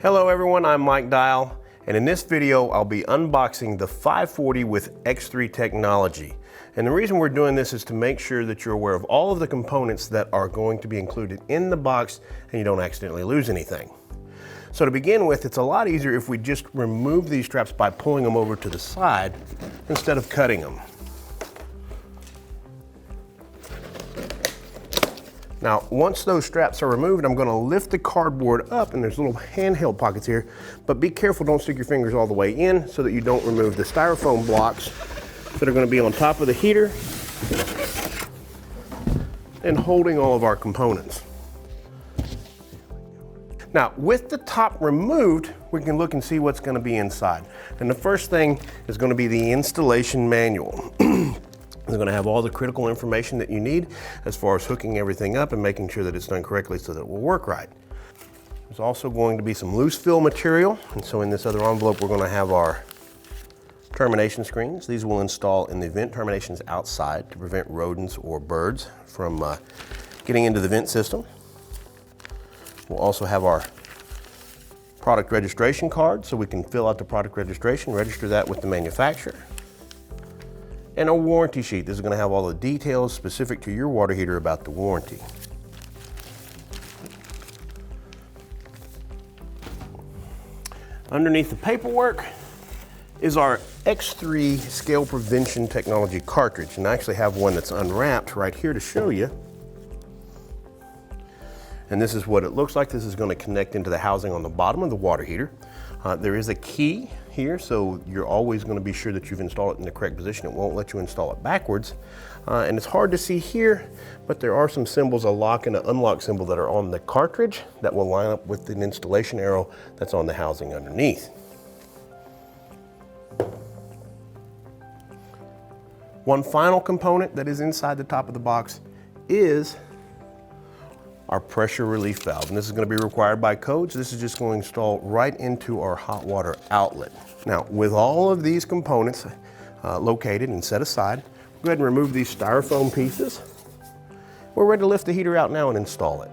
Hello everyone, I'm Mike Dial, and in this video I'll be unboxing the 540 with X3 technology. And the reason we're doing this is to make sure that you're aware of all of the components that are going to be included in the box and you don't accidentally lose anything. So to begin with, it's a lot easier if we just remove these straps by pulling them over to the side instead of cutting them. Now, once those straps are removed, I'm gonna lift the cardboard up, and there's little handheld pockets here, but be careful, don't stick your fingers all the way in so that you don't remove the styrofoam blocks that are gonna be on top of the heater and holding all of our components. Now, with the top removed, we can look and see what's gonna be inside. And the first thing is gonna be the installation manual. It's going to have all the critical information that you need as far as hooking everything up and making sure that it's done correctly so that it will work right. There's also going to be some loose fill material, and so in this other envelope we're going to have our termination screens. These will install in the vent terminations outside to prevent rodents or birds from getting into the vent system. We'll also have our product registration card so we can fill out the product registration, register that with the manufacturer. And a warranty sheet. This is going to have all the details specific to your water heater about the warranty. Underneath the paperwork is our X3 scale prevention technology cartridge, and I actually have one that's unwrapped right here to show you. And this is what it looks like. This is going to connect into the housing on the bottom of the water heater. There is a key here, so you're always going to be sure that you've installed it in the correct position. It won't let you install it backwards. And it's hard to see here, but there are some symbols, a lock and an unlock symbol, that are on the cartridge that will line up with an installation arrow that's on the housing underneath. One final component that is inside the top of the box is our pressure relief valve, and this is going to be required by codes. This is just going to install right into our hot water outlet. Now, with all of these components located and set aside, go ahead and remove these styrofoam pieces. We're ready to lift the heater out now and install it.